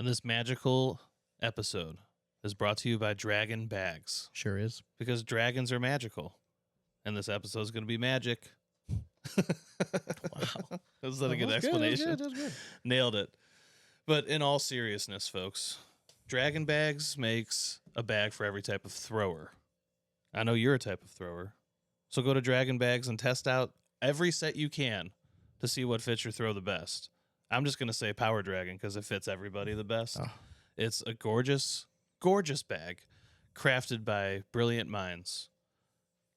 And this magical episode is brought to you by Dragon Bags. Sure is. Because dragons are magical. And this episode is going to be magic. Wow. Was that a good explanation? That was good. Nailed it. But in all seriousness, folks, Dragon Bags makes a bag for every type of thrower. I know you're a type of thrower. So go to Dragon Bags and test out every set you can to see what fits your throw the best. I'm just going to say Power Dragon because it fits everybody the best. Oh. It's a gorgeous, gorgeous bag crafted by brilliant minds.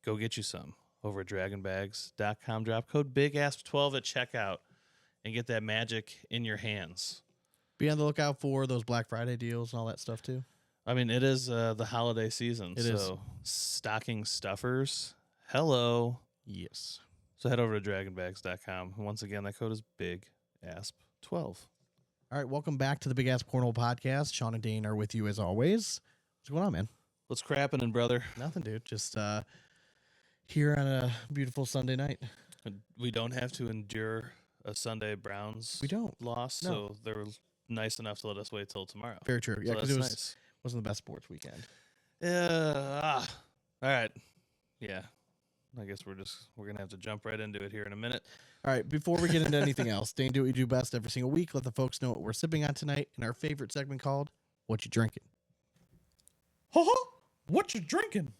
Go get you some over at dragonbags.com. Drop code BIGASP12 at checkout and get that magic in your hands. Be on the lookout for those Black Friday deals and all that stuff too. I mean, it is the holiday season. It is. Stocking stuffers. Hello. Yes. So head over to dragonbags.com. Once again, that code is BIGASP12. All right, welcome back to the Big Ass Cornhole Podcast. Sean and Dane are with you as always. What's going on, man? What's crapping, brother? Nothing, dude. Just here on a beautiful Sunday night. We don't have to endure a Sunday Browns We don't. loss, No. so they were nice enough to let us wait till tomorrow. Very true. Yeah, So because that's it nice. wasn't the best sports weekend. All right. Yeah. I guess we're gonna have to jump right into it here in a minute. All right, before we get into anything else, Dane, do what you do best every single week. Let the folks know what we're sipping on tonight in our favorite segment called What You Drinking. What you drinking?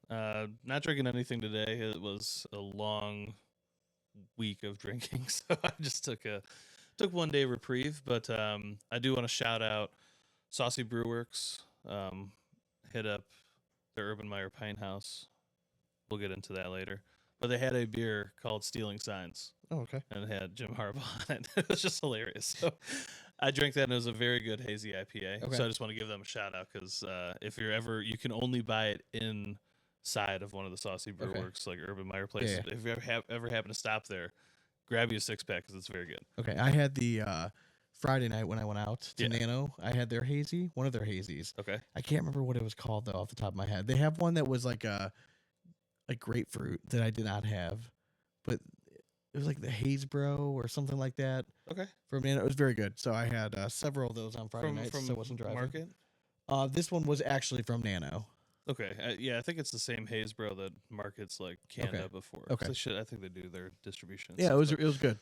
Not drinking anything today. It was a long week of drinking, so I just took 1 day reprieve. But I do want to shout out Saucy Brewworks. Hit up the Urban Meyer Pine House. We'll get into that later. But they had a beer called Stealing Signs, Oh, okay. and it had Jim Harbaugh on it. It was just hilarious. So I drank that, and it was a very good hazy IPA. Okay. So I just want to give them a shout out because if you're ever, you can only buy it inside of one of the Saucy Brewworks, like Urban Meyer places. Yeah. If you ever happen to stop there, grab you a 6-pack because it's very good. Okay, I had the Friday night when I went out to Yeah. Nano. I had their hazy, one of their hazies. Okay. I can't remember what it was called though, off the top of my head. They have one that was like a grapefruit that I did not have, but it was like the Haze Bro or something like that Okay. from Nano. It was very good. So I had several of those on Friday nights. From So I wasn't driving. Market. This one was actually from Nano. Okay. Yeah, I think it's the same Haze Bro that Market's like canned Okay. up before. Okay. I think they do their distribution. and Yeah, stuff, it was good.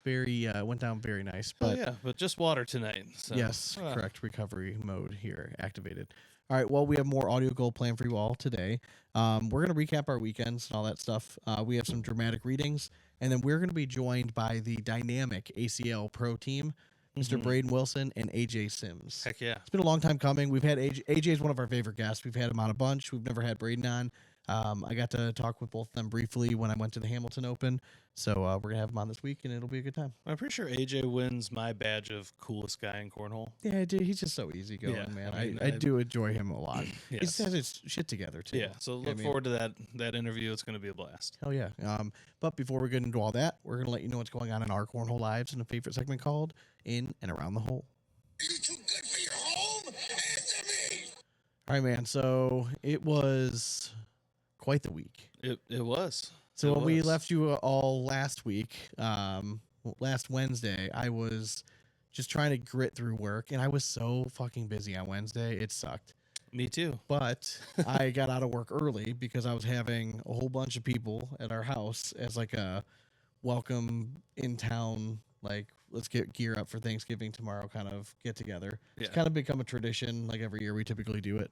Very went down very nice. But But yeah, but just water tonight. So. yes, Ah. correct. Recovery mode here activated. All right. Well, we have more audio gold planned for you all today. We're going to recap our weekends and all that stuff. We have some dramatic readings, and then we're going to be joined by the dynamic ACL Pro team, Mr. Mhm. Braden Wilson and AJ Sims. Heck yeah. It's been a long time coming. We've had AJ is one of our favorite guests. We've had him on a bunch. We've never had Braden on. I got to talk with both of them briefly when I went to the Hamilton Open. So we're going to have him on this week, and it'll be a good time. I'm pretty sure AJ wins my badge of coolest guy in cornhole. Yeah, dude, he's just so easygoing, Yeah, man. I mean, I do enjoy him a lot. He Yes. just has his shit together, too. Yeah, so I look mean- forward to that interview. It's going to be a blast. Hell yeah. But before we get into all that, we're going to let you know what's going on in our cornhole lives in a favorite segment called In and Around the Hole. Are you too good for your home? Answer me! All right, man. So it was quite the week. It was. So It when we was. left you all last week, last Wednesday, I was just trying to grit through work, and I was so fucking busy on Wednesday. It sucked. Me too. But I got out of work early because I was having a whole bunch of people at our house as like a welcome in town, like let's get gear up for Thanksgiving tomorrow kind of get together. Yeah. It's kind of become a tradition. Like every year we typically do it.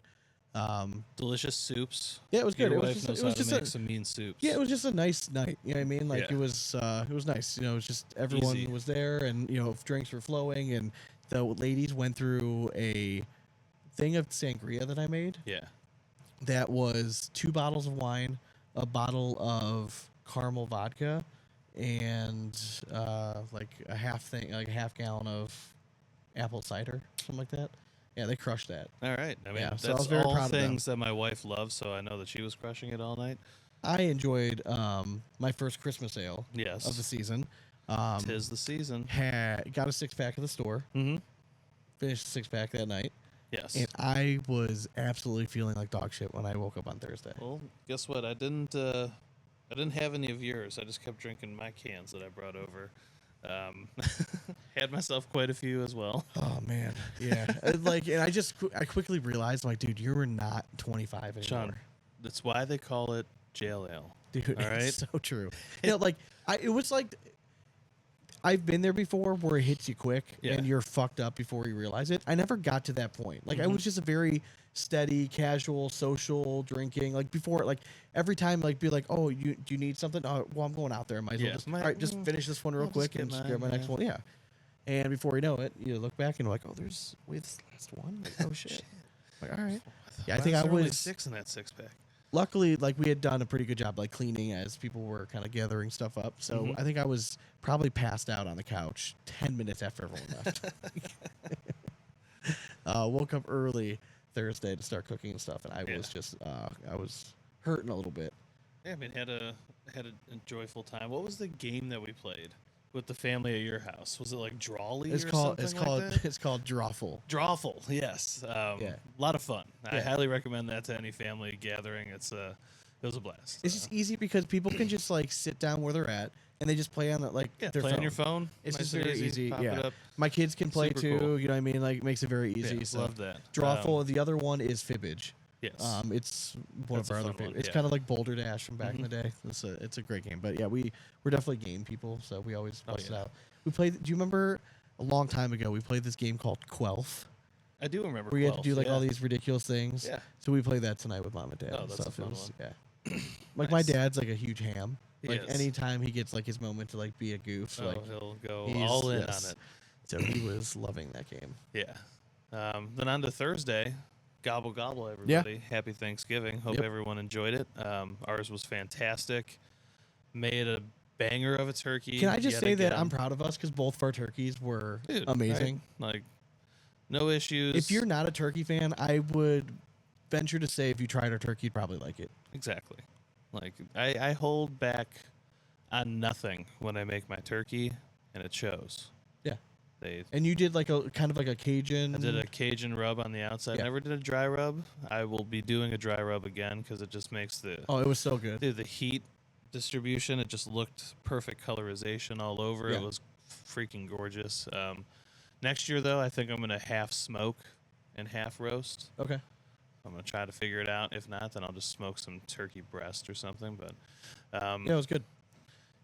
Delicious soups. Yeah, it was good. Your It was wife just- knows it was how just to a- make some mean soups. Yeah, it was just a nice night. You know what I mean? Like Yeah. it was nice. You know, it was just everyone Easy. was there, and you know, drinks were flowing, and the ladies went through a thing of sangria that I made. Yeah. That was 2 bottles of wine, a bottle of caramel vodka, and like a half gallon of apple cider, something like that. Yeah, they crushed that. All right. I mean, Yeah, so I that's was very all proud of them. things that my wife loves, so I know that she was crushing it all night. I enjoyed my first Christmas ale Yes. of the season. Tis the season. Got a 6-pack at the store. Mm-hmm. Finished the 6-pack that night, Yes. and I was absolutely feeling like dog shit when I woke up on Thursday. Well, guess what? I didn't have any of yours. I just kept drinking my cans that I brought over. had myself quite a few as well. Oh man, yeah. And I quickly realized, like, dude, you were not 25 anymore. Sean, that's why they call it jail ale. Dude, All right? it's so true. It was like I've been there before where it hits you quick Yeah. and you're fucked up before you realize it. I never got to that point. Like I Mm-hmm. was just a very steady, casual, social drinking. Like before, like every time, like be like, oh, do you need something? Oh, well, I'm going out there. I might as well Yeah. just all right, just finish this one real I'll just quick get and just mine, grab my next yeah. one. Yeah. And before you know it, you look back and you're like, oh, wait, this last one. Like, oh shit. Like all right. Yeah, I Why think is I there only was 6 in that 6-pack. luckily, like we had done a pretty good job like cleaning as people were kind of gathering stuff up. So Mhm. I think I was probably passed out on the couch 10 minutes after everyone left. Woke up early Thursday to start cooking and stuff, and I Yeah. was just I was hurting a little bit. Yeah, I mean, had a joyful time. What was the game that we played with the family at your house? Was it like Drawly or something like that? it's called Drawful. Drawful, yes. Yeah. A lot of fun. I Yeah. highly recommend that to any family gathering. It was a blast. It's just easy because people can just like sit down where they're at and they just play on their play phone. on your phone. It's nice just and very easy. Pop Yeah, it up. my kids can play Super too. cool. You know what I mean? Like makes it very easy. Yeah, so love that. Drawful. The other one is Fibbage. Yes. It's one That's of a our other fun one, favorites. It's yeah. kind of like Boulder Dash from back in the Mhm. day. It's a great game. But yeah, we're definitely game people, so we always bust yeah. it out. We played. Do you remember a long time ago we played this game called Quelf, I do remember. where you had to do Quelf, like all yeah. these ridiculous things? Yeah. So we played that tonight with mom and dad. Oh, and that's a stuff. fun It was, one. Yeah. Like my Nice. dad's like a huge ham. He Like is. anytime he gets like his moment to like be a goof, Oh, like he'll go he's- all in yes. on it. so he was loving that game. Yeah. Then on to Thursday. Gobble gobble, everybody. Happy Thanksgiving. Hope Yep. everyone enjoyed it. Ours was fantastic. Made a banger of a turkey. Can I just yet say that again. I'm proud of us because both of our turkeys were Dude, amazing. Like, no issues. If you're not a turkey fan, I would venture to say if you tried our turkey, you'd probably like it. Exactly. Like, I hold back on nothing when I make my turkey, and it shows. Yeah. They And you did like a kind of like a Cajun. I did a Cajun rub on the outside. Yeah. Never did a dry rub. I will be doing a dry rub again because it just makes the Oh, it was so good. dude, the heat distribution. It just looked perfect colorization all over. Yeah. It was freaking gorgeous. Next year though, I think I'm gonna half smoke and half roast. Okay. I'm gonna try to figure it out. If not, then I'll just smoke some turkey breast or something. But Yeah, it was good.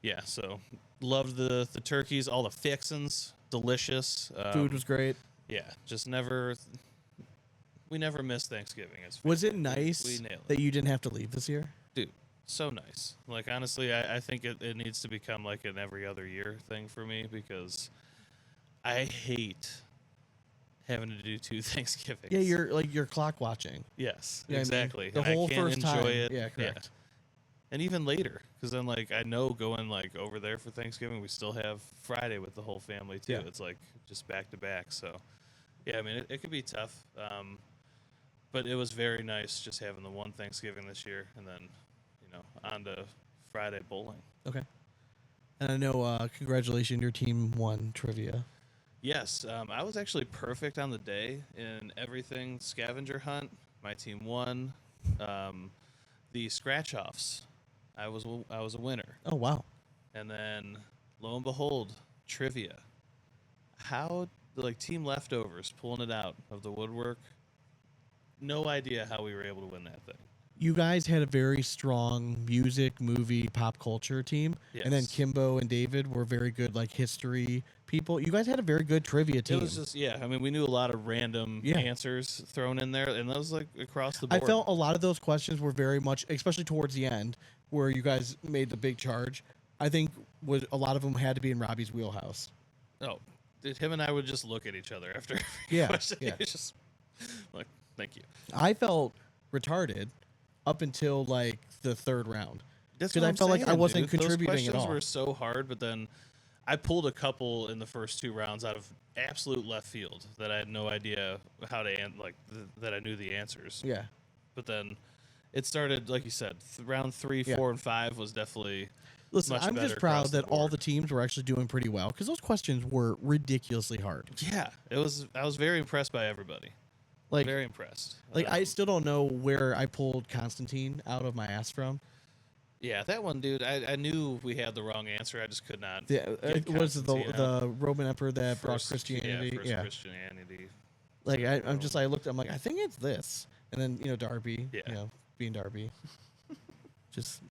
yeah, so loved the turkeys, all the fixins, delicious. Food was great. yeah, just never. We never missed Thanksgiving. As Was it family. nice We nailed it. that you didn't have to leave this year? Dude, so nice. Like, honestly, I think it needs to become like an every other year thing for me because I hate having to do 2 Thanksgivings. Yeah, you're clock watching. Yes, You know what I mean? exactly. The And I whole can't first enjoy time. it. Yeah, correct. And even later, because then, like, I know going, like, over there for Thanksgiving, we still have Friday with the whole family, too. Yeah. It's, like, just back to back. So, yeah, I mean, it could be tough. But it was very nice just having the one Thanksgiving this year and then, on to Friday bowling. Okay. And I know, congratulations, your team won trivia. Yes, I was actually perfect on the day in everything scavenger hunt. My team won. The scratch offs, I was a winner. Oh wow. And then lo and behold, trivia. How team leftovers pulling it out of the woodwork. No idea how we were able to win that thing. You guys had a very strong music, movie, pop culture team, and then Yes. Kimbo and David were very good like history people. You guys had a very good trivia team. It was just I mean, we knew a lot of random Yeah. answers thrown in there, and that was like across the I board. felt a lot of those questions were very much, especially towards the end, where you guys made the big charge. I think was a lot of them had to be in Robbie's wheelhouse. Oh, him and I would just look at each other after every Yeah, question. yeah. It's just like, thank you. I felt retarded up until like the third round. That's 'Cause what I I'm felt like I saying, wasn't dude. contributing at Those questions all. were so hard, but then I pulled a couple in the first 2 rounds out of absolute left field that I had no idea how to that I knew the answers. Yeah. But then it started, like you said, round 3, Yeah. 4, and 5 was definitely Listen, much I'm better just proud across the that all board. the teams were actually doing pretty well because those questions were ridiculously hard. Yeah, it was. I was very impressed by everybody. Like, Very impressed. I still don't know where I pulled Constantine out of my ass from. Yeah, that one, dude. I knew we had the wrong answer. I just could not. Was it Constantine out. the Roman emperor that brought First- Christianity? Yeah, first Christianity. Like to I'm just Rome. I looked. I'm like I think it's this, and then Darby. Yeah. Being Darby. Just.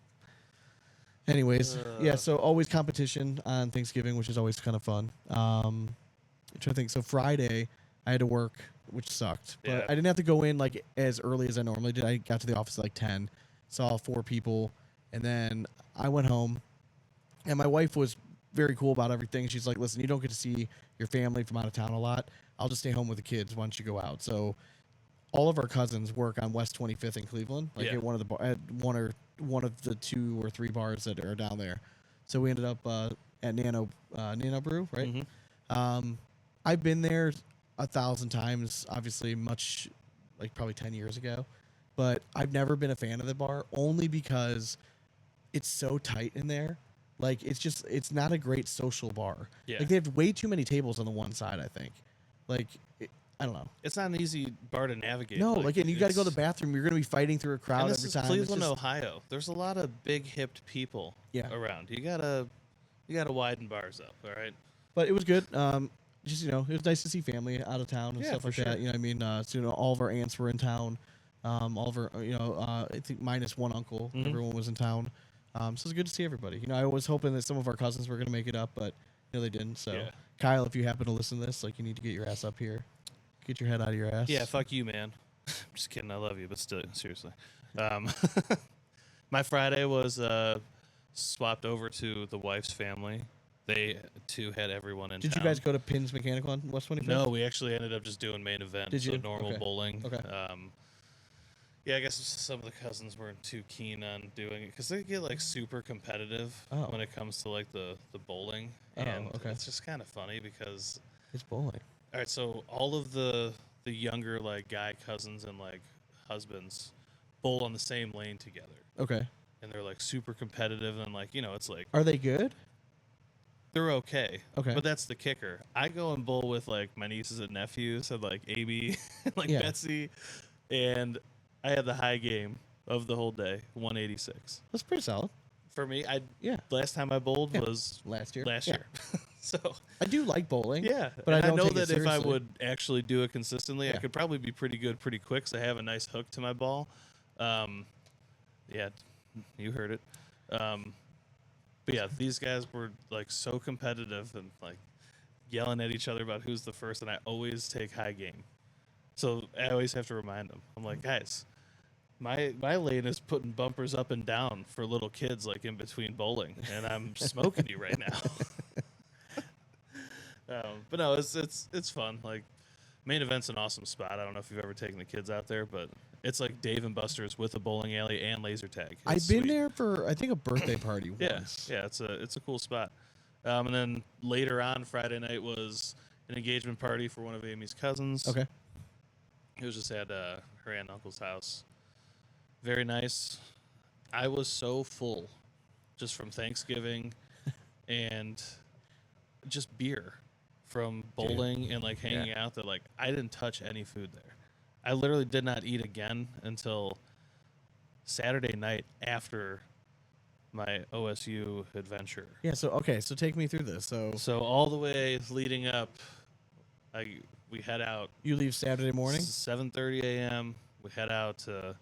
Anyways, yeah. So always competition on Thanksgiving, which is always kind of fun. I'm trying to think. So Friday, I had to work, which sucked, but Yeah. I didn't have to go in like as early as I normally did. I got to the office at like 10, saw 4 people, and then I went home. And my wife was very cool about everything. She's like, "Listen, you don't get to see your family from out of town a lot. I'll just stay home with the kids. Why don't you go out?" So all of our cousins work on West 25th in Cleveland, like Yeah. at at one of the 2 or 3 bars that are down there. So we ended up at Nano Brew, right? I've been there 1,000 times, obviously much like probably 10 years ago, but I've never been a fan of the bar only because it's so tight in there. Like it's not a great social bar. Yeah. Like they have way too many tables on the one side, I think. Like I don't know. It's not an easy bar to navigate. No, like and you got to go to the it's- bathroom. You're going to be fighting through a crowd And this every is time. It's Cleveland, just- Ohio. There's a lot of big hipped people Yeah. around. You gotta widen bars up. All right. But it was good. Just it was nice to see family out of town and Yeah, stuff for like that. sure. You know, what I mean, so, all of our aunts were in town. All of our, I think minus one uncle. Mhm. Everyone was in town. So it was good to see everybody. I was hoping that some of our cousins were going to make it up, but they didn't. So Yeah. Kyle, if you happen to listen to this, like you need to get your ass up here, get your head out of your ass. Yeah, fuck you, man. I'm just kidding. I love you, but still, seriously. My Friday was swapped over to the wife's family. They too had everyone in Did town. you guys go to Pins Mechanical on West 25th? No, we actually ended up just doing main event. Did so you? normal Okay. bowling. Okay. Yeah, I guess some of the cousins weren't too keen on doing it because they get like super competitive Oh. when it comes to like the bowling. Oh, And okay. it's just kind of funny because It's bowling. all right, so all of the younger like guy cousins and like husbands bowl on the same lane together, Okay. and they're like super competitive and like it's like Are they good? they're okay. Okay. But that's the kicker. I go and bowl with like my nieces and nephews and like Amy and like Yeah. Betsy, and I had the high game of the whole day, 186. That's pretty solid. For me, Yeah. last time I bowled Yeah. was Last year. last Yeah. year. So I do like bowling. yeah, But and I don't know take it that if I seriously. would actually do it consistently, I Yeah. could probably be pretty good pretty quick. Cause I have a nice hook to my ball. Yeah, you heard it. But yeah, these guys were like so competitive and like yelling at each other about who's the first, and I always take high game. So I always have to remind them. I'm like, guys, my lane is putting bumpers up and down for little kids like in between bowling, and I'm smoking you right now. But no, it's fun. Like main event's an awesome spot. I don't know if you've ever taken the kids out there, but it's like Dave and Buster's with a bowling alley and laser tag. It's I've been sweet. there for I think a birthday party Yeah, once. yeah, it's a cool spot. And then later on Friday night was an engagement party for one of Amy's cousins. Okay. It was just at her aunt and uncle's house. Very nice. I was so full just from Thanksgiving and just beer from bowling and like hanging out that like I didn't touch any food there. I literally did not eat again until Saturday night after my OSU adventure. Yeah. So take me through this. So So all the way leading up, we head out you leave Saturday morning. 7:30 a.m. We head out to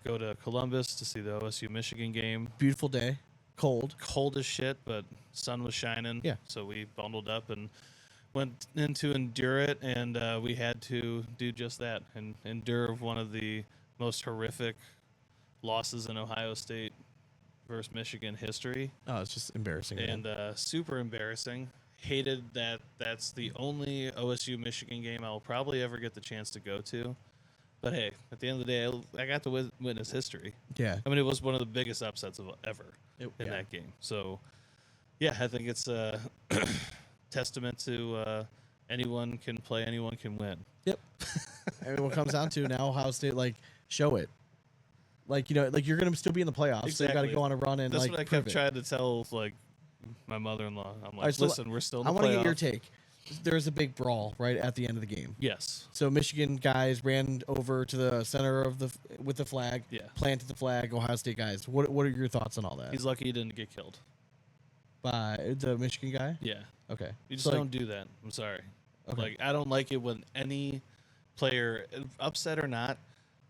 go to Columbus to see the OSU Michigan game. Beautiful day. Cold. Cold as shit, but sun was shining. Yeah. So we bundled up and went in to endure it, and we had to do just that and endure one of the most horrific losses in Ohio State versus Michigan history. Oh, it's just embarrassing. man. And super embarrassing. Hated that that's the only OSU Michigan game I'll probably ever get the chance to go to. But hey, at the end of the day, I got to witness history. yeah. I mean, it was one of the biggest upsets of ever in yeah. that game. So, yeah, I think it's a testament to anyone can play, anyone can win. Yep. I mean, what comes down to now, Ohio State show it. Like you're gonna still be in the playoffs. So you got to Exactly. go on a run and That's like what I prove kept it. trying to tell my mother-in-law. I'm like, right, so listen, we're still in I the want to get your playoffs. take. there's a big brawl right at the end of the game. Yes. So Michigan guys ran over to the center of with the flag, Yeah. planted the flag. Ohio State guys, what are your thoughts on all that? He's lucky he didn't get killed. By the Michigan guy. Yeah. Okay. You just So, like, don't do that. I'm sorry. Okay. Like, I don't like it when any player, upset or not,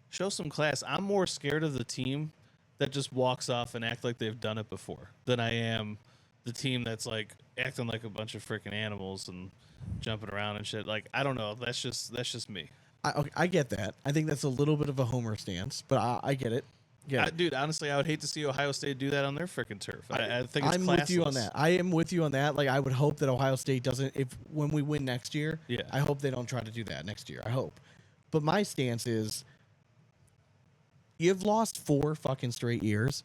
show some class. I'm more scared of the team that just walks off and act like they've done it before than I am the team that's like acting like a bunch of freaking animals and jumping around and shit. Like, I don't know. That's just me. I get that. I think that's a little bit of a homer stance, but I get it. Yeah. Dude, honestly, I would hate to see Ohio State do that on their freaking turf. I think it's I'm classless. with you on that. I am with you on that. Like, I would hope that Ohio State doesn't. If when we win next year, Yeah. I hope they don't try to do that next year. I hope. But my stance is, you've lost 4 fucking straight years.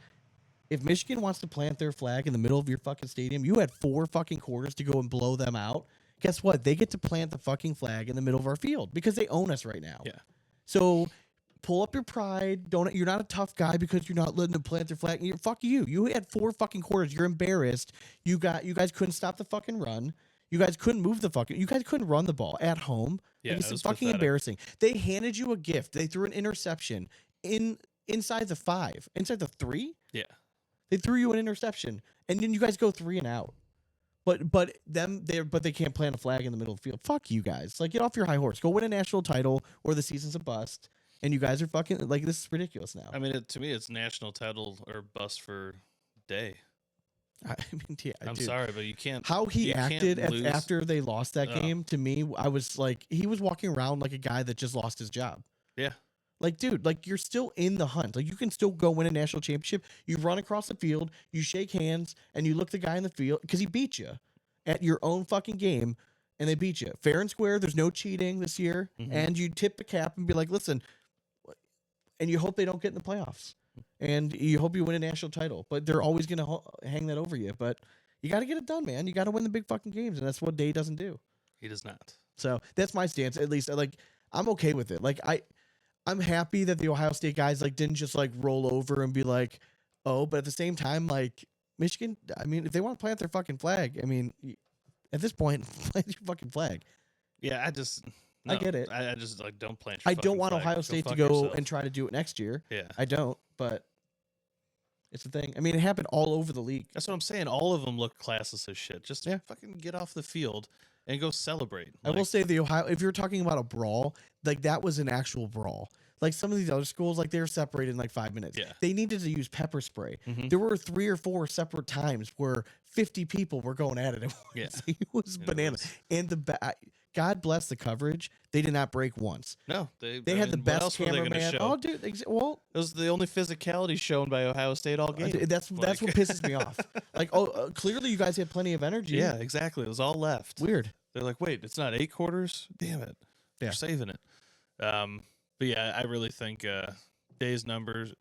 If Michigan wants to plant their flag in the middle of your fucking stadium, you had 4 fucking quarters to go and blow them out. Guess what? They get to plant the fucking flag in the middle of our field because they own us right now. Yeah. So pull up your pride. Don't. You're not a tough guy because you're not letting them plant their flag. Fuck you. You had 4 fucking quarters. You're embarrassed. You guys couldn't stop the fucking run. You guys couldn't move the fucking. You guys couldn't run the ball at home. Yeah, It's it was fucking pathetic. embarrassing. They handed you a gift. They threw an interception inside the 5, inside the 3. Yeah. They threw you an interception, and then you guys go 3 and out. But they can't plant a flag in the middle of the field. Fuck you guys. Like, get off your high horse. Go win a national title, or the season's a bust. And you guys are fucking like, this is ridiculous now. I mean, to me, it's national title or bust for day. I mean, yeah, I'm dude. sorry, but you can't. How he you can't acted lose. after they lost that Oh. game, to me, I was like, he was walking around like a guy that just lost his job. Yeah. Like, dude, like, you're still in the hunt. Like, you can still go win a national championship. You run across the field, you shake hands, and you look the guy in the field because he beat you at your own fucking game, and they beat you fair and square. There's no cheating this year, Mhm. and you tip the cap and be like, listen, and you hope they don't get in the playoffs, and you hope you win a national title. But they're always gonna hang that over you. But you got to get it done, man. You got to win the big fucking games, and that's what Day doesn't do. He does not. So that's my stance. At least, like, I'm okay with it. Like, I'm happy that the Ohio State guys like didn't just like roll over and be like, oh. But at the same time, like, Michigan, I mean, if they want to plant their fucking flag, I mean, at this point, plant your fucking flag. Yeah, I just. I No, get it. I just like don't plant. Your I don't fucking want flag. Ohio State to fuck go yourself. and try to do it next year. Yeah, I don't, but it's the thing. I mean, it happened all over the league. that's what I'm saying. All of them look classless as shit. Just Yeah. fucking get off the field and go celebrate. I will say the Ohio, if you're talking about a brawl, like, that was an actual brawl. Like, some of these other schools, like, they were separated in like 5 minutes. Yeah. They needed to use pepper spray. Mhm. There were 3 or 4 separate times where 50 people were going at it. Yeah. It was It bananas. was. And God bless the coverage. They did not break once. No, They I had the mean, what best else were they gonna cameraman. show? Oh, dude. Well, It was the only physicality shown by Ohio State all game. that's what Like- pisses me off. Like, clearly you guys had plenty of energy. Yeah, exactly. It was all left. Weird. They're like, wait, it's not 8 quarters? Damn it. Yeah. They're saving it. But yeah, I really think days are numbered.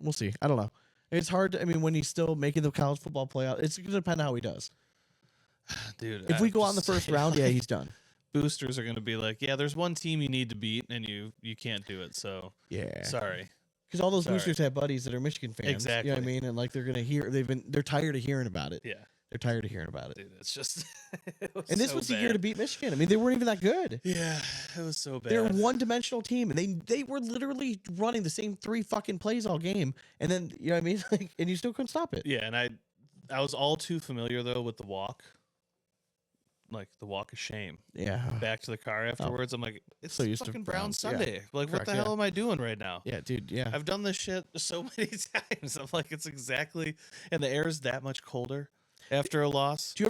We'll see. I don't know. It's hard. I mean, when he's still making the college football playoff, it's going to depend on how he does. Dude, If we I'm go out in the just first saying, round, yeah, like, he's done. boosters are going to be like, yeah, there's one team you need to beat, and you can't do it. So Yeah. sorry. Because all those Sorry. boosters have buddies that are Michigan fans. You know what I Exactly. mean? And like, they're gonna hear. They're tired of hearing about it. Yeah, They're tired of hearing about it. dude, it's just. It was And this so was the year bad. to beat Michigan. I mean, they weren't even that good. Yeah, it was so bad. They're a one-dimensional team, and they were literally running the same 3 fucking plays all game. And then, you know what I mean? Like, and you still couldn't stop it. Yeah, and I was all too familiar though with the walk. Like the walk of shame. Yeah. Back to the car afterwards. I'm like, it's So used to fucking Brown Browns, yeah. Sunday. Like, what Correct, the yeah. hell am I doing right now? Yeah, dude. Yeah. I've done this shit so many times. I'm like, it's exactly, and the air is that much colder after a loss. Do you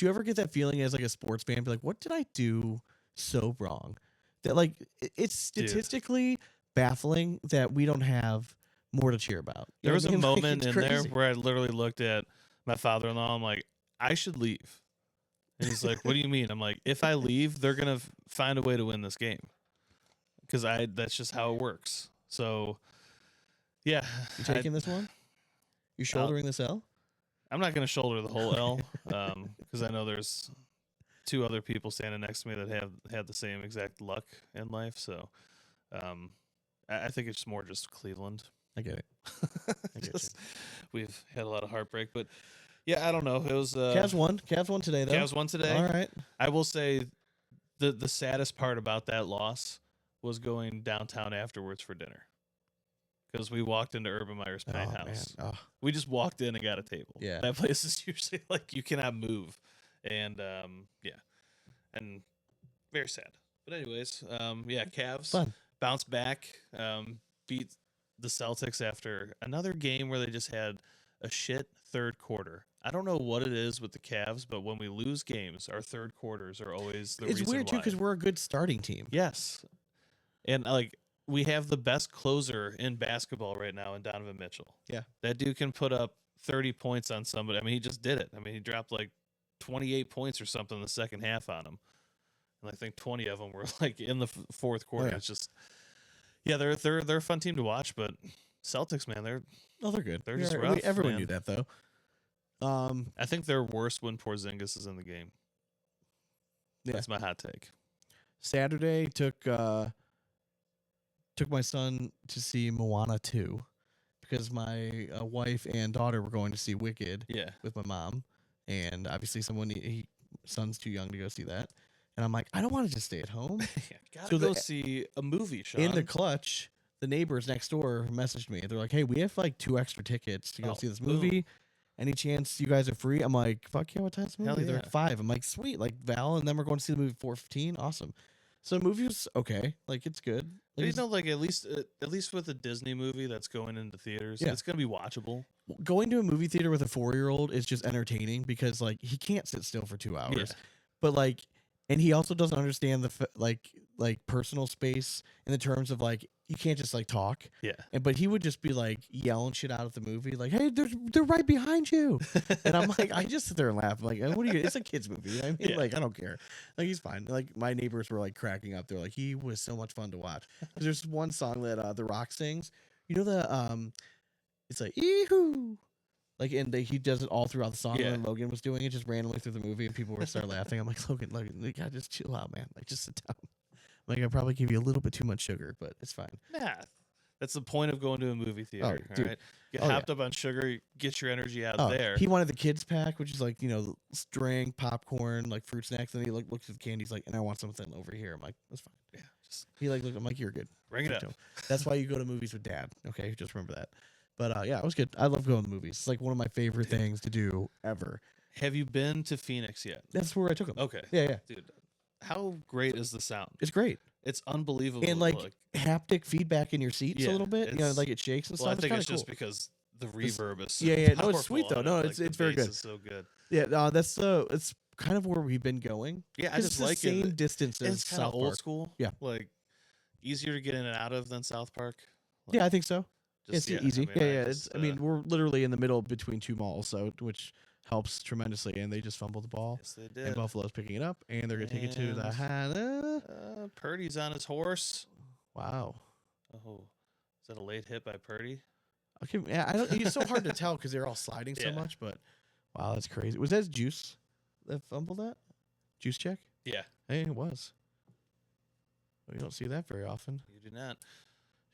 ever get that feeling as like a sports fan, be like, what did I do so wrong? That, like, it's Dude. statistically baffling that we don't have more to cheer about. You There know was what I a mean? Like, moment it's in there crazy. where I literally looked at my father-in-law. I'm like, I should leave. And he's like, what do you mean? I'm like, if I leave, they're gonna find a way to win this game, because that's just how it works. So, yeah, You taking this one? You shouldering this L? I'm not gonna shoulder the whole L, because I know there's 2 other people standing next to me that have had the same exact luck in life. So, I think it's more just Cleveland. I get it. I get Just- we've had a lot of heartbreak, but Yeah, I don't know. It was Cavs won. Cavs won today, though. Cavs won today. All right. I will say the saddest part about that loss was going downtown afterwards for dinner. Because we walked into Urban Meyer's Oh, Pint man. House. Oh, We just walked in and got a table. Yeah. That place is usually like you cannot move. And yeah. And very sad. But anyways, yeah, Cavs fun. bounce back, beat the Celtics after another game where they just had a shit third quarter. I don't know what it is with the Cavs, but when we lose games, our third quarters are always the It's reason weird, too, why. because we're a good starting team. Yes. And like we have the best closer in basketball right now in Donovan Mitchell. Yeah. That dude can put up 30 points on somebody. I mean, he just did it. I mean, he dropped like 28 points or something in the second half on him. And I think 20 of them were like in the fourth quarter. yeah. It's just yeah, they're a fun team to watch, but Celtics, man, they're good. They're just Yeah, rough, everyone man. knew that, though. I think they're worse when Porzingis is in the game. Yeah. That's my hot take. Saturday took my son to see Moana 2 because my wife and daughter were going to see Wicked Yeah. with my mom, and obviously son's too young to go see that, and I'm like, I don't want to just stay at home. Gotta So go the- see a movie, Sean. In the clutch, the neighbors next door messaged me. They're like, hey, we have like 2 extra tickets to go Oh, see this boom. movie. Any chance you guys are free? I'm like, fuck yeah, what time's the Hell movie? They're yeah. like 5. I'm like, sweet, like Val, and then we're going to see the movie 4:15. Awesome. So the movie was okay. Like, it's good. Like, you it's- know, like at least with a Disney movie that's going into theaters, Yeah. it's gonna be watchable. going to a movie theater with a 4-year-old is just entertaining because like he can't sit still for 2 hours. Yeah. But like, and he also doesn't understand the like personal space in the terms of like you can't just like talk. Yeah. And but he would just be like yelling shit out at the movie, like, "Hey, they're right behind you," and I'm like, I just sit there and laugh. I'm like, what are you? It's a kids movie. I mean, Yeah. like, I don't care. Like, he's fine. Like, my neighbors were like cracking up. They're like, he was so much fun to watch. 'Cause there's one song that The Rock sings. You know the it's like "Eehoo," like, and he does it all throughout the song. Yeah. And then Logan was doing it just randomly through the movie, and people would start laughing. I'm like, Logan, you gotta just chill out, man. Like, just sit down. Like, I probably give you a little bit too much sugar, but it's fine. Nah, that's the point of going to a movie theater. All dude. right, get Oh, yeah. hopped up on sugar, get your energy out Oh, there. he wanted the kids pack, which is like, drink, popcorn, like fruit snacks. And he like looks at the candy. He's like, and I want something over here. I'm like, that's fine. Yeah, just He like looked. I'm like, you're good. bring it Give up. to him. That's why you go to movies with dad. Okay, just remember that. But yeah, it was good. I love going to movies. It's like one of my favorite things to do ever. Have you been to Phoenix yet? That's where I took him. Okay, Yeah, dude, how great is the sound? it's great. It's unbelievable. And like haptic feedback in your seats a Yeah, little bit. it's- Like it shakes and well, I stuff. think It's it's kind of just cool. because the This- reverb is so yeah, no, it's sweet, powerful though. on No, it. it's- Like, it's the very bass good. is so good. Yeah, that's it's kind of where we've been going. Yeah, I 'Cause just it's like the same it. distance And as it's kind of South old Park. school. Yeah. like easier to get in and out of than South Park. Yeah, I think so. Just, It's easy. I mean, yeah. just, I mean, we're literally in the middle between 2 malls, so which helps tremendously. And they just fumbled the ball, yes, they and did. Buffalo's picking it up, and they're gonna take it to the And- Hannah. Purdy's on his horse. Wow. Oh, is that a late hit by Purdy? Okay, yeah, I don't. It's so hard to tell because they're all sliding so Yeah. much. But wow, that's crazy. Was that Juice that fumbled that? Juice check? Yeah, Hey, it was. Well, you don't see that very often. you do not.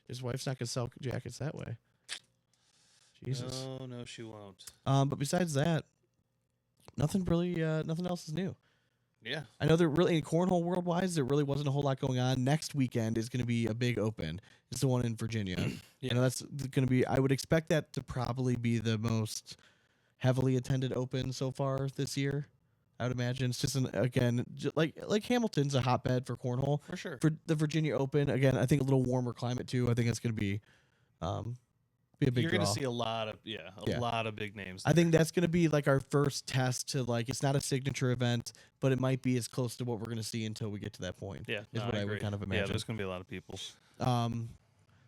His wife's not gonna sell jackets that way. Jesus. No, she won't. But besides that, nothing really. Nothing else is new. Yeah, I know there really in cornhole world wise, there really wasn't a whole lot going on. Next weekend is going to be a big open. It's the one in Virginia. Yeah. I know that's going to be. I would expect that to probably be the most heavily attended open so far this year. I would imagine it's just like Hamilton's a hotbed for cornhole. for sure. For the Virginia Open, again, I think a little warmer climate too. I think it's going to be a big You're draw. gonna see a lot of Yeah. lot of big names. I think that's going to be like our first test to like. It's not a signature event, but it might be as close to what we're going to see until we get to that point. yeah, is no, what I would agree. kind of Yeah, imagine. there's gonna be a lot of people.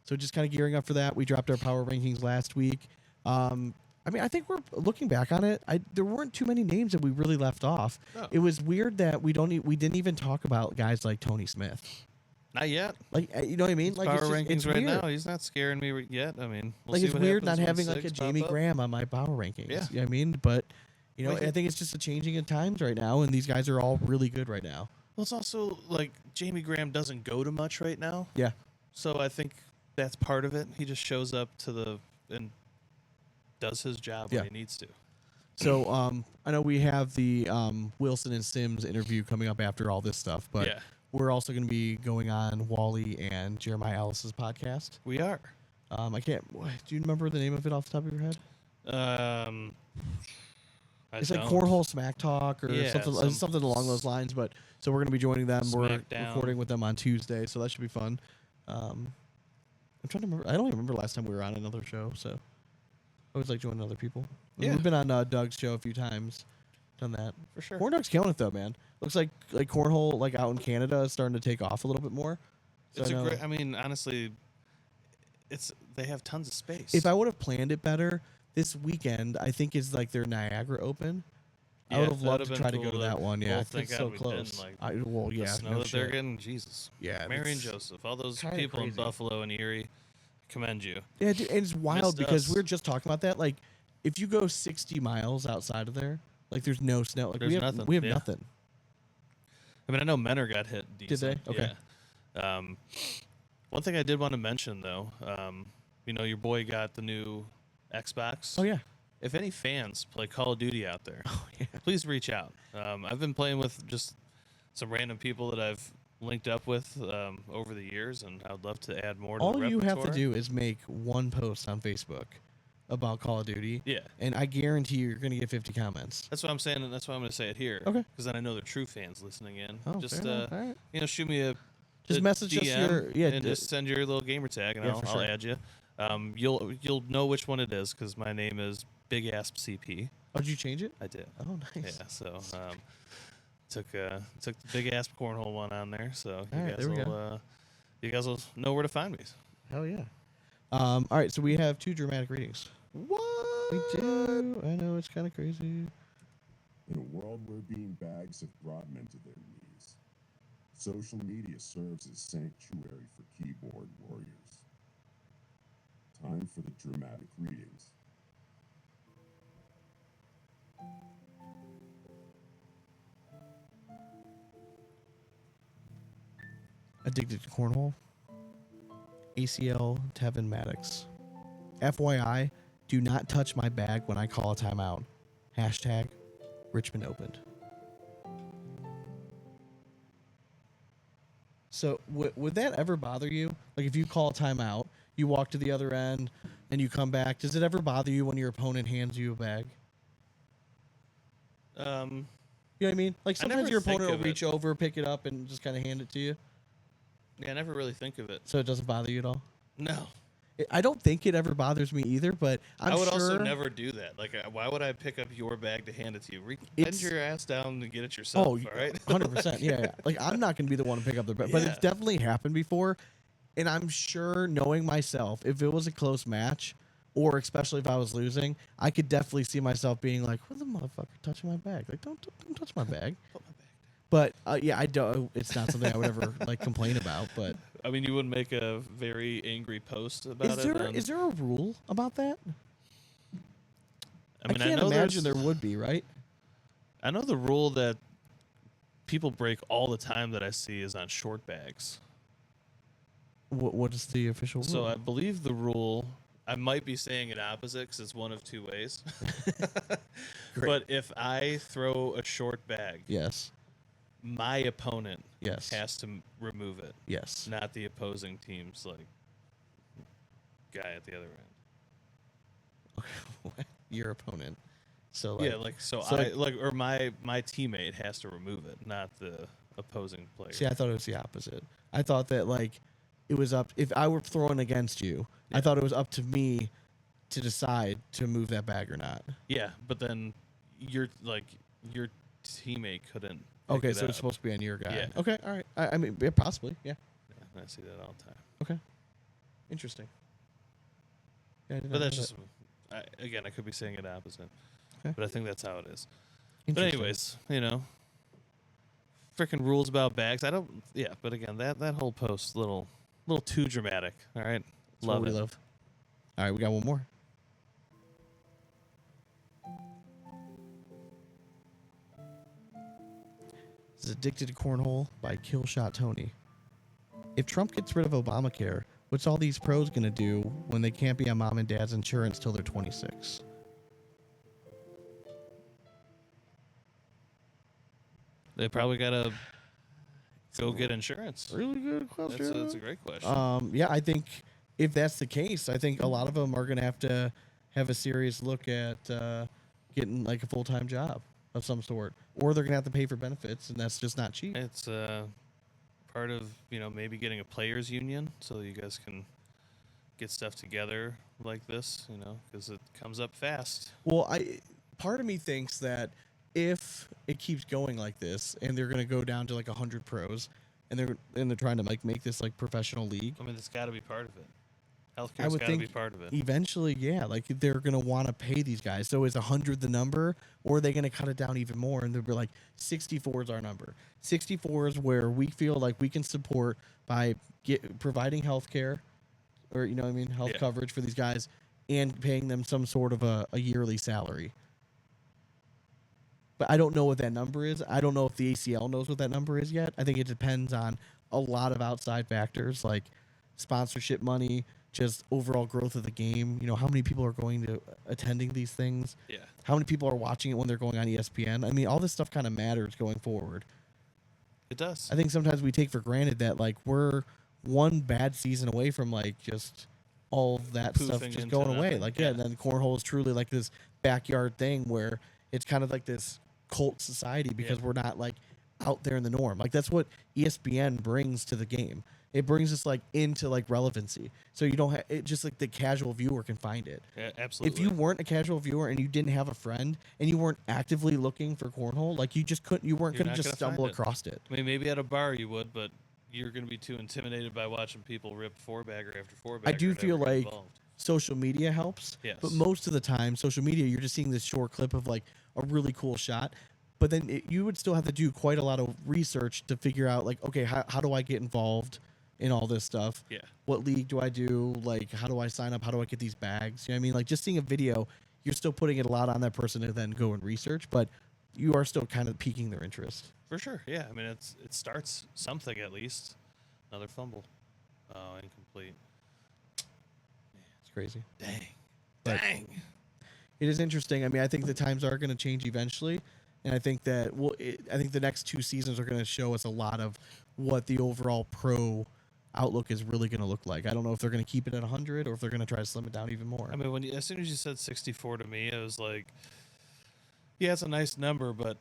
So just kind of gearing up for that. We dropped our power rankings last week. I mean, I think we're looking back on it. There weren't too many names that we really left off. No. It was weird that we didn't even talk about guys like Tony Smith. Not yet. Like, you know what I mean? Like Power it's just, rankings it's right weird. now. He's not scaring me yet. I mean, we'll Like see it's what weird not happens when having like a Sigs pop Jamie up. Graham on my power rankings. Yeah. You know what I mean? But Well, I think it's just a changing in times right now, and these guys are all really good right now. Well, it's also like Jamie Graham doesn't go to much right now. Yeah. So I think that's part of it. He just shows up and does his job Yeah. when he needs to. So I know we have the Wilson and Sims interview coming up after all this stuff, but Yeah. we're also going to be going on Wally and Jeremiah Ellis's podcast. We are. I can't. Do you remember the name of it off the top of your head? It's like don't. Cornhole Smack Talk or Yeah, something along those lines. But so we're going to be joining them. We're Smackdown. recording with them on Tuesday, so that should be fun. I'm trying to remember. I don't even remember last time we were on another show. So I always like joining other people. Yeah. We've been on Doug's show a few times. Done that. For sure. Corn Dog's killing it though, man. Looks like cornhole like out in Canada is starting to take off a little bit more. So It's I a know- great. I mean, honestly, they have tons of space. If I would have planned it better, this weekend I think is like their Niagara Open. I Yeah, would have that loved would've to been try to cool go to to- that one. Yeah, well, it's thank God so we didn't, close. like, Well, yeah, the snow no that they're shit. getting, Jesus. Yeah, Mary and that's Joseph, all those kinda people in crazy. Buffalo and Erie, commend you. Yeah, dude, and it's wild because us. we were just talking about that. Like, if you go 60 miles outside of there, like there's no snow. Like There's we have nothing, we have yeah. nothing. I mean, I know Menor got hit decent. they? Okay. Yeah. One thing I did want to mention, though, your boy got the new Xbox. Oh yeah. If any fans play Call of Duty out there, Oh yeah. please reach out. I've been playing with just some random people that I've linked up with over the years, and I would love to add more to All the you have to repertoire. do is make one post on Facebook about Call of Duty. Yeah. And I guarantee you're going to get 50 comments. That's what I'm saying, and that's why I'm going to say it here. Okay. Because then I know they're true fans listening in. Oh, Just fair enough. All right. shoot me a Just message us DM your and just send your little gamer tag, and Yeah, I'll for sure. add you. You'll know which one it is because my name is Big Asp CP. Oh, did you change it? I did. Oh, nice. Yeah. So took the Big Asp cornhole one on there. So All right, there we go. you guys will know where to find me. Hell yeah. All right, so we have 2 dramatic readings. What? We do. I know it's kind of crazy. In a world where bean bags have brought men to their knees, social media serves as sanctuary for keyboard warriors. Time for the dramatic readings. Addicted to cornhole. ACL Tevin Maddox. FYI, do not touch my bag when I call a timeout. Hashtag Richmond opened. So would that ever bother you? Like if you call a timeout, you walk to the other end, and you come back. Does it ever bother you when your opponent hands you a bag? You know what I mean? Like I never sometimes your think opponent will of it. reach over, pick it up, and just kind of hand it to you. Yeah, I never really think of it. So it doesn't bother you at all? No. I don't think it ever bothers me either, but I'm I would sure also never do that. Like, why would I pick up your bag to hand it to you? Bend It's- your ass down and get it yourself. Oh, all right. 100%. Yeah. Like I'm not going to be the one to pick up the bag, but Yeah. it's definitely happened before. And I'm sure, knowing myself, if it was a close match, or especially if I was losing, I could definitely see myself being like, "What the motherfucker touching my bag? Like, don't touch my bag." Put my bag down. But yeah, I don't. It's not something I would ever like complain about. But I mean, you would make a very angry post about is it. there on- is there a rule about that? I mean, can't know imagine there's- there would be, right? I know the rule that people break all the time that I see is on short bags. What is the official rule? So I believe the rule. I might be saying it opposite because it's one of two ways. But if I throw a short bag, Yes. my opponent Yes. has to remove it, Yes. not the opposing team's guy at the other end. Your opponent. So like, Yeah, so so I or my teammate has to remove it, not the opposing player. see, I thought it was the opposite. I thought that like it was up if I were throwing against you. I thought it was up to me to decide to move that bag or not. Yeah, but then your teammate couldn't. pick Okay, it so up. it's supposed to be on your guy. Yeah. Okay, all right. I mean, yeah, possibly. Yeah. Yeah, I see that all the time. Okay. Interesting. Yeah, I did But not that's know just again, I could be saying it opposite, Okay. but I think that's how it is. that. But Interesting. anyways, freaking rules about bags. I don't. Yeah, but again, that whole post little too dramatic. All right, That's what love we it. love. All right, we got one more. This is Addicted to Cornhole by Killshot Tony. If Trump gets rid of Obamacare, what's all these pros going to do when they can't be on mom and dad's insurance till they're 26? They probably gotta go get insurance. Really good question. That's a great question. Yeah, I think if that's the case, I think a lot of them are going to have a serious look at getting like a full-time job of some sort, or they're going to have to pay for benefits, and that's just not cheap. It's part of maybe getting a players union so you guys can get stuff together like this, because it comes up fast. Well, part of me thinks that if it keeps going like this, and they're going to go down to like 100 pros, and they're trying to like make this like professional league. I mean, it's got to be part of it. I Healthcare's would got to think be part of it. eventually, yeah, like they're going to want to pay these guys. So is 100 the number, or are they going to cut it down even more? And they'll be like, 64 is our number. 64 is where we feel like we can support by providing health care, or, health Yeah. coverage for these guys, and paying them some sort of a yearly salary. But I don't know what that number is. I don't know if the ACL knows what that number is yet. I think it depends on a lot of outside factors like sponsorship money, just overall growth of the game. How many people are going to attending these things? Yeah. How many people are watching it when they're going on ESPN? I mean, all this stuff kind of matters going forward. It does. I think sometimes we take for granted that like we're one bad season away from like just all of that stuff Poofing just into going away. nothing, Like, yeah. and then cornhole is truly like this backyard thing where it's kind of like this cult society because Yeah. we're not like out there in the norm. Like that's what ESPN brings to the game. It brings us like into like relevancy. So you don't have it, just like the casual viewer can find it. Yeah, absolutely. If you weren't a casual viewer and you didn't have a friend and you weren't actively looking for cornhole, like you just couldn't, you weren't You're going to not just gonna stumble find it. across it. I mean, maybe at a bar you would, but you're going to be too intimidated by watching people rip four-bagger after four-bagger. I do and feel never get like involved. social media helps. Yes. But most of the time, social media, you're just seeing this short clip of like a really cool shot. But then you would still have to do quite a lot of research to figure out like, okay, how do I get involved in all this stuff? Yeah. What league do I do? Like, how do I sign up? How do I get these bags? You know what I mean? Like just seeing a video, you're still putting it a lot on that person to then go and research, but you are still kind of piquing their interest. For sure, yeah. I mean, it starts something at least. Another fumble. Oh, incomplete. It's crazy. Dang. But- Dang. It is interesting. I mean, I think the times are going to change eventually, and I think that I think the next two seasons are going to show us a lot of what the overall pro outlook is really going to look like. I don't know if they're going to keep it at 100 or if they're going to try to slim it down even more. I mean, as soon as you said 64 to me, I was like, yeah, it's a nice number, but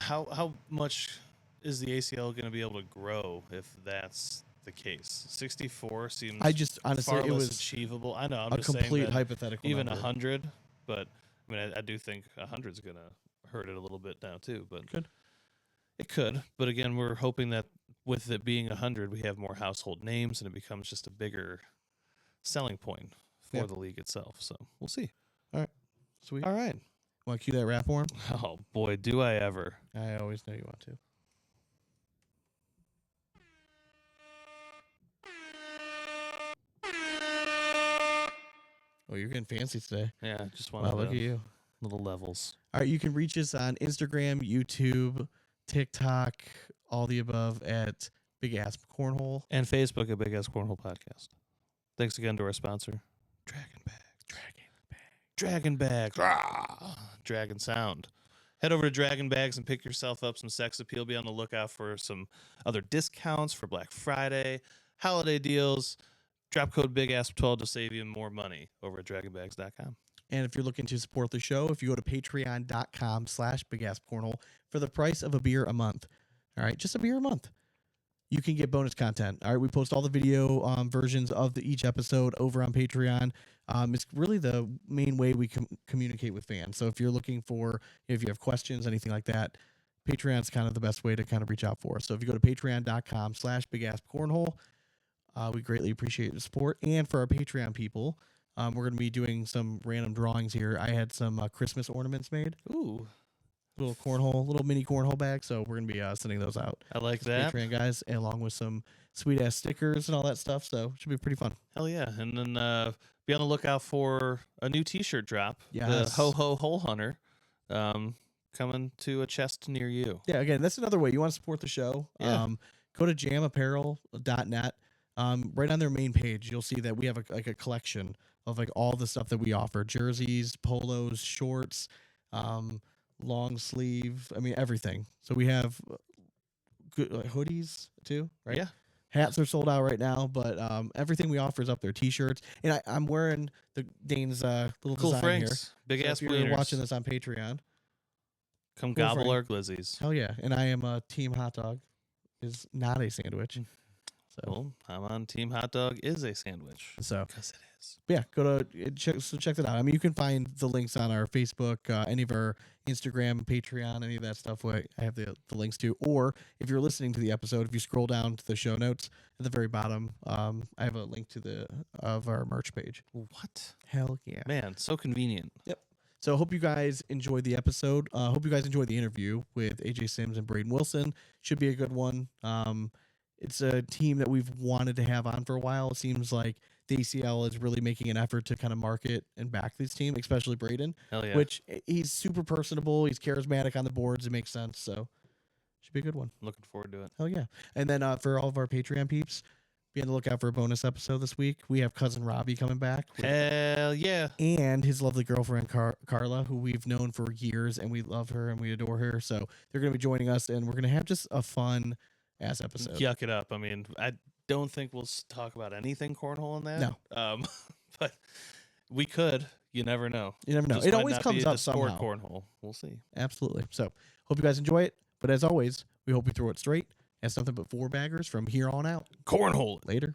how much is the ACL going to be able to grow if that's the case? 64 seems I just honestly, far it less was achievable. I know, I'm a just saying complete that hypothetical. even number. 100, but I mean, I do think 100 is going to hurt it a little bit now too. But it could. But again, we're hoping that with it being 100, we have more household names and it becomes just a bigger selling point for Yeah. the league itself. So we'll see. Sweet. All right. Want to cue that rap for him? Oh boy, do I ever. I always know you want to. Oh, you're getting fancy today. Yeah, just one Wow, of look the at you. little levels. All right, you can reach us on Instagram, YouTube, TikTok, all the above at Big Ass Cornhole. And Facebook at Big Ass Cornhole Podcast. Thanks again to our sponsor, Dragon Bags. Dragon Bags. Rah! Dragon Sound. Head over to Dragon Bags and pick yourself up some sex appeal. Be on the lookout for some other discounts for Black Friday, holiday deals. Drop code BIGASS12 to save you more money over at dragonbags.com. And if you're looking to support the show, if you go to patreon.com/bigasscornhole for the price of a beer a month, all right, just a beer a month, you can get bonus content. All right, we post all the video versions of each episode over on Patreon. It's really the main way we communicate with fans. So if you're looking for, if you have questions, anything like that, Patreon's kind of the best way to kind of reach out for us. So if you go to patreon.com/bigasscornhole, we greatly appreciate the support. And for our Patreon people, we're going to be doing some random drawings here. I had some Christmas ornaments made. Ooh, Little mini cornhole bags. So we're going to be sending those out. I like to that. Patreon guys, and along with some sweet ass stickers and all that stuff. So it should be pretty fun. Hell yeah. And then be on the lookout for a new t-shirt drop. The Yes. Ho Ho Hole Hunter coming to a chest near you. Yeah, again, that's another way you want to support the show. Yeah. Go to jamapparel.net. Right on their main page, you'll see that we have a collection of like all the stuff that we offer: jerseys, polos, shorts, long sleeve. I mean, everything. So we have good hoodies too, right? Yeah. Hats are sold out right now, but everything we offer is up there. T-shirts, and I'm wearing the Dane's little Cool design Franks. Big here. ass So if you're wieners. watching this on Patreon, Come Cool gobble Frank. our glizzies. hell yeah! And I am a Team Hot Dog. Is not a sandwich. So Well, I'm on Team Hot Dog is a sandwich. so Because it is. yeah, go to check that out. I mean, you can find the links on our Facebook, any of our Instagram, Patreon, any of that stuff. I have the links to. Or if you're listening to the episode, if you scroll down to the show notes at the very bottom, I have a link to our merch page. What? Hell yeah! Man, so convenient. So I hope you guys enjoyed the episode. Hope you guys enjoyed the interview with AJ Sims and Braden Wilson. Should be a good one. It's a team that we've wanted to have on for a while. It seems like the ACL is really making an effort to kind of market and back this team, especially Braden, Hell yeah. which he's super personable. He's charismatic on the boards. It makes sense. So should be a good one. Looking forward to it. Hell yeah. And then for all of our Patreon peeps, be on the lookout for a bonus episode this week. We have cousin Robbie coming back. Hell yeah. And his lovely girlfriend Carla, who we've known for years, and we love her and we adore her. So they're going to be joining us, and we're going to have just a fun ass episode. Yuck it up. I mean, I don't think we'll talk about anything cornhole in that. No. But we could. You never know. You never know. Just It might always not comes be up the sport somehow. cornhole. We'll see. Absolutely. So hope you guys enjoy it. But as always, we hope you throw it straight. As nothing but four baggers from here on out. Cornhole. Later.